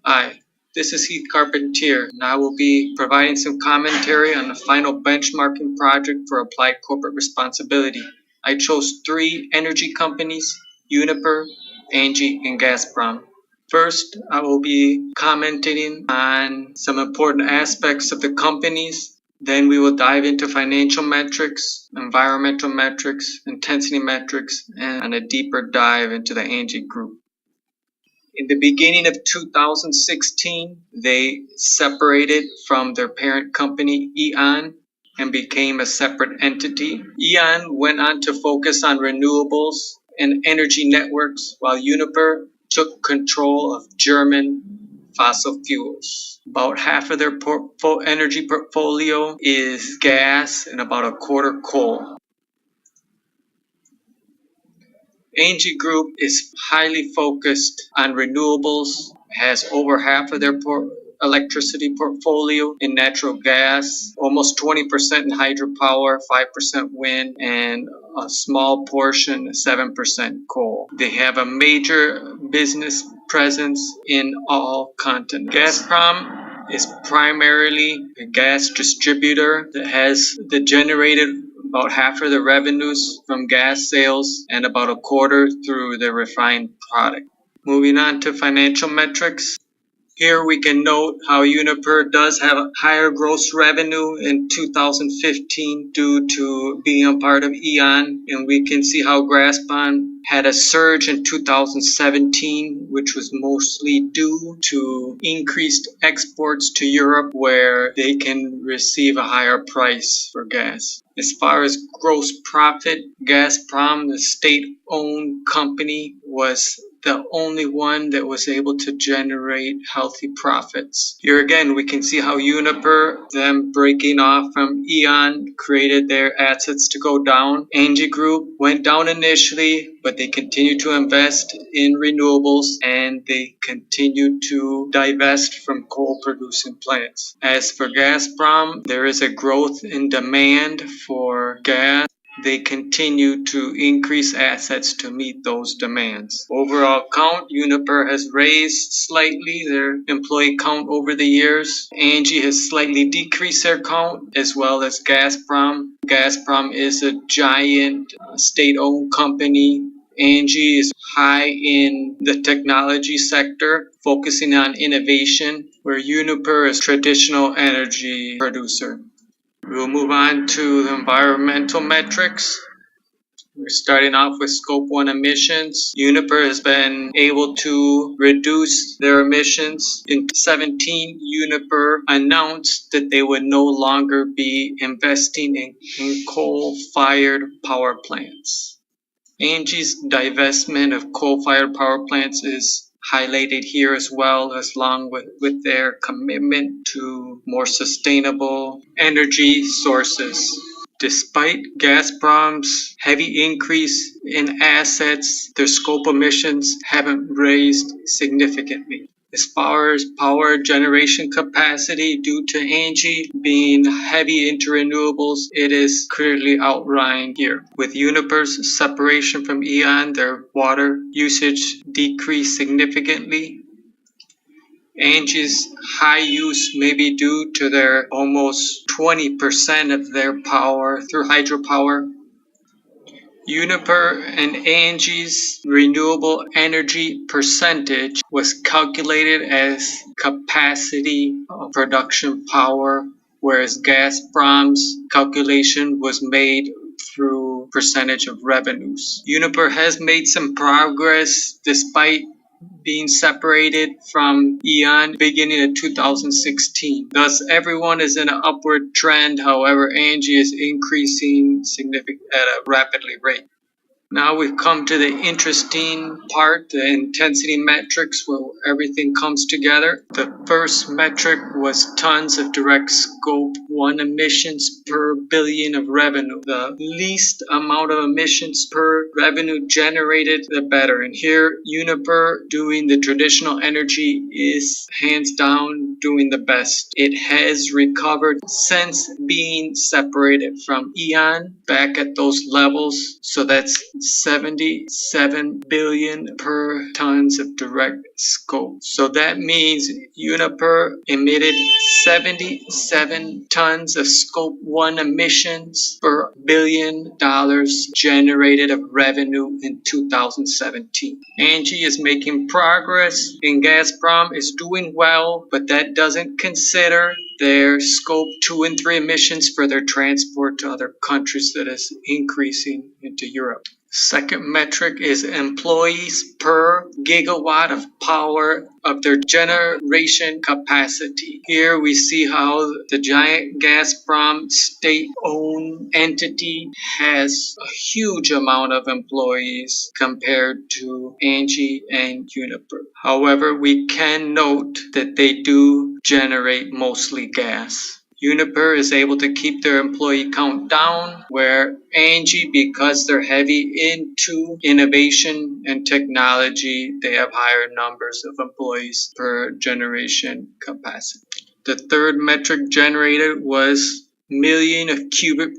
Hi, this is Heath Carpentier, and I will be providing some commentary on the final benchmarking project for applied corporate responsibility. I chose three energy companies: Uniper, Engie, and Gazprom. First, I will be commenting on some important aspects of the companies. Then we will dive into financial metrics, environmental metrics, intensity metrics, and a deeper dive into the Engie group. In the beginning of 2016, they separated from their parent company, E.ON, and became a separate entity. E.ON went on to focus on renewables and energy networks, while Uniper took control of German fossil fuels. About half of their energy portfolio is gas and about a quarter coal. Engie Group is highly focused on renewables, has over half of their electricity portfolio in natural gas, almost 20% in hydropower, 5% wind, and a small portion, 7% coal. They have a major business presence in all continents. Gazprom is primarily a gas distributor that generated about half of the revenues from gas sales and about a quarter through the refined product. Moving on to financial metrics. Here we can note how Uniper does have a higher gross revenue in 2015 due to being a part of E.ON, and we can see how Gazprom had a surge in 2017, which was mostly due to increased exports to Europe, where they can receive a higher price for gas. As far as gross profit, Gazprom, the state-owned company, was the only one that was able to generate healthy profits. Here again, we can see how Uniper, them breaking off from E.ON, created their assets to go down. Engie Group went down initially, but they continued to invest in renewables and they continued to divest from coal-producing plants. As for Gazprom, there is a growth in demand for gas. They continue to increase assets to meet those demands. Overall count, Uniper has raised slightly their employee count over the years. Engie has slightly decreased their count, as well as Gazprom. Gazprom is a giant state-owned company. Engie is high in the technology sector, focusing on innovation, where Uniper is a traditional energy producer. We'll move on to the environmental metrics. We're starting off with Scope 1 emissions. Uniper has been able to reduce their emissions. In 2017, Uniper announced that they would no longer be investing in coal-fired power plants. Engie's divestment of coal-fired power plants is highlighted here as well, along with their commitment to more sustainable energy sources. Despite Gazprom's heavy increase in assets, their scope emissions haven't raised significantly. As far as power generation capacity, due to Engie being heavy into renewables, it is clearly outlined here. With Uniper's separation from E.ON, their water usage decreased significantly. Engie's high use may be due to their almost 20% of their power through hydropower. Uniper and Engie's renewable energy percentage was calculated as capacity of production power, whereas Gazprom's calculation was made through percentage of revenues. Uniper has made some progress despite being separated from E.ON beginning of 2016. Thus, everyone is in an upward trend. However, Engie is increasing at a rapidly rate. Now we've come to the interesting part, the intensity metrics, where everything comes together. The first metric was tons of direct scope 1 emissions per billion of revenue. The least amount of emissions per revenue generated, the better. And here, Uniper, doing the traditional energy, is hands down doing the best. It has recovered since being separated from E.ON back at those levels. So that's 77 billion per tons of direct scope. So that means Uniper emitted 77 tons of scope 1 emissions per $1 billion generated of revenue in 2017. Engie is making progress and Gazprom is doing well, but that doesn't consider their scope 2 and 3 emissions for their transport to other countries that is increasing into Europe. Second metric is employees per gigawatt of power of their generation capacity. Here we see how the giant Gazprom state-owned entity has a huge amount of employees compared to Engie and Uniper. However, we can note that they do generate mostly gas. Uniper is able to keep their employee count down, where Engie, because they're heavy into innovation and technology, they have higher numbers of employees per generation capacity. The third metric generated was million of cubic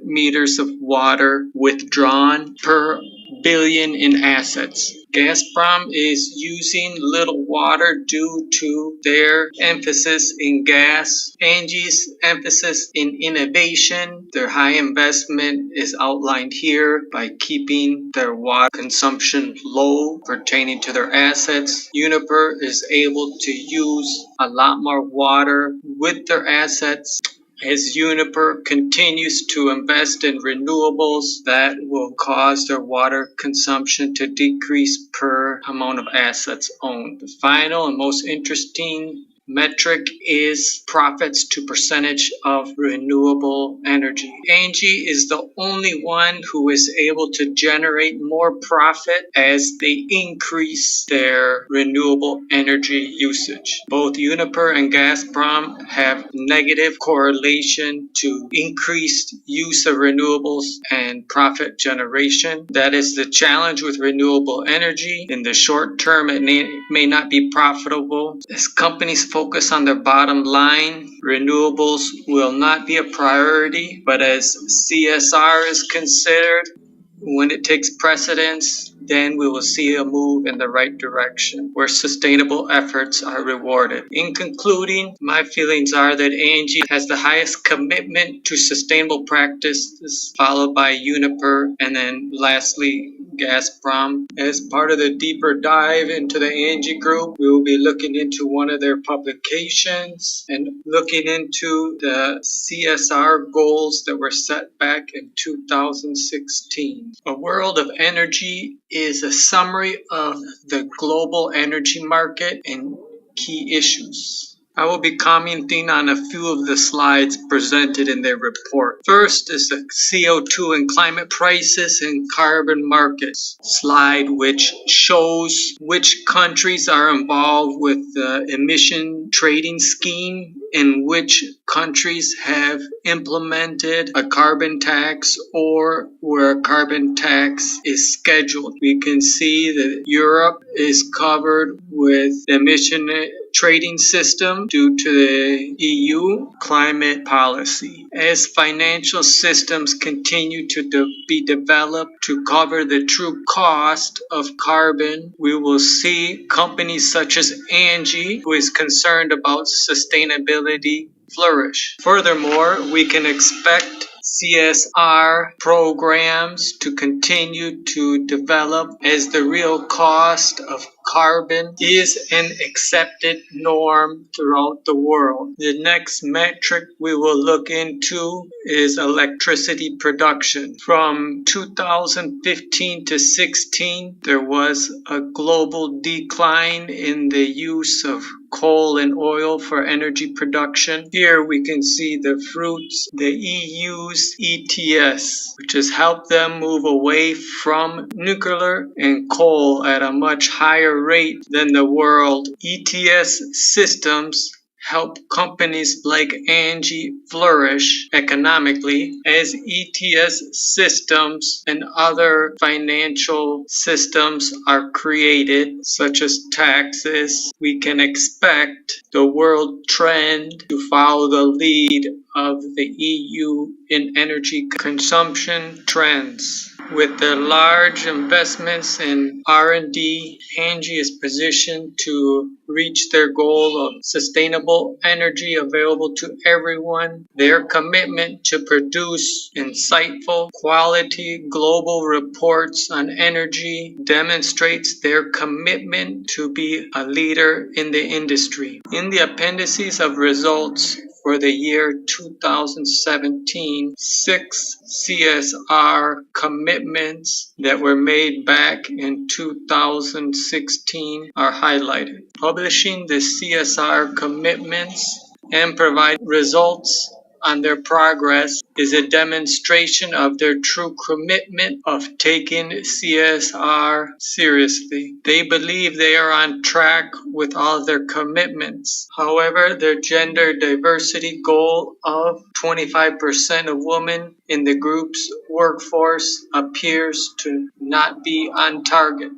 meters of water withdrawn per billion in assets. Gazprom is using little water due to their emphasis in gas. Engie's emphasis in innovation. Their high investment is outlined here by keeping their water consumption low pertaining to their assets. Uniper is able to use a lot more water with their assets. As Uniper continues to invest in renewables, that will cause their water consumption to decrease per amount of assets owned. The final and most interesting metric is profits to percentage of renewable energy. Engie is the only one who is able to generate more profit as they increase their renewable energy usage. Both Uniper and Gazprom have negative correlation to increased use of renewables and profit generation. That is the challenge with renewable energy. In the short term, it may not be profitable. As companies focus on their bottom line, renewables will not be a priority, but as CSR is considered, when it takes precedence, then we will see a move in the right direction where sustainable efforts are rewarded. In concluding, my feelings are that Engie has the highest commitment to sustainable practices, followed by Uniper, and then lastly, Gazprom. As part of the deeper dive into the Engie group, we will be looking into one of their publications and looking into the CSR goals that were set back in 2016. A World of Energy is a summary of the global energy market and key issues. I will be commenting on a few of the slides presented in their report. First is the CO2 and climate prices and carbon markets slide, which shows which countries are involved with the emission trading scheme and which countries have implemented a carbon tax or where a carbon tax is scheduled. We can see that Europe is covered with emission trading system due to the EU climate policy. As financial systems continue to be developed to cover the true cost of carbon, we will see companies such as Engie, who is concerned about sustainability, flourish. Furthermore, we can expect CSR programs to continue to develop as the real cost of carbon is an accepted norm throughout the world. The next metric we will look into is electricity production. From 2015 to 16, there was a global decline in the use of coal and oil for energy production. Here we can see the fruits, the EU's ETS, which has helped them move away from nuclear and coal at a much higher rate than the world. ETS systems help companies like Engie flourish economically. As ETS systems and other financial systems are created, such as taxes, we can expect the world trend to follow the lead of the EU in energy consumption trends. With their large investments in R&D, Engie is positioned to reach their goal of sustainable energy available to everyone. Their commitment to produce insightful, quality global reports on energy demonstrates their commitment to be a leader in the industry. In the appendices of results for the year 2017, 6 CSR commitments that were made back in 2016 are highlighted. Publishing the CSR commitments and provide results on their progress is a demonstration of their true commitment of taking CSR seriously. They believe they are on track with all their commitments. However, their gender diversity goal of 25% of women in the group's workforce appears to not be on target.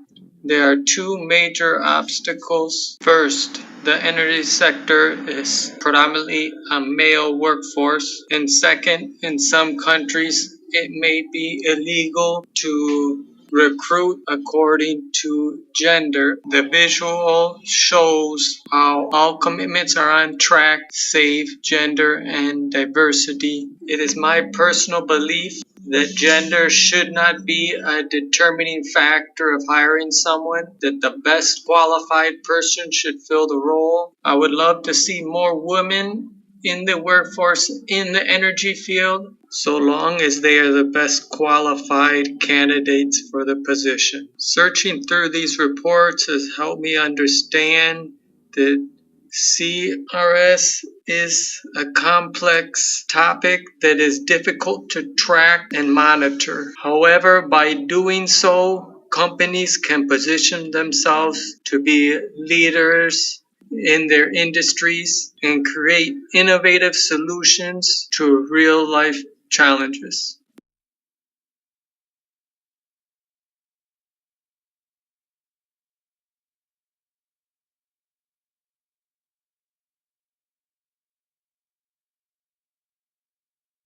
There are two major obstacles. First, the energy sector is predominantly a male workforce. And second, in some countries, it may be illegal to recruit according to gender. The visual shows how all commitments are on track, save gender and diversity. It is my personal belief that gender should not be a determining factor of hiring someone, that the best qualified person should fill the role. I would love to see more women in the workforce in the energy field, so long as they are the best qualified candidates for the position. Searching through these reports has helped me understand that CRS is a complex topic that is difficult to track and monitor. However, by doing so, companies can position themselves to be leaders in their industries and create innovative solutions to real life challenges.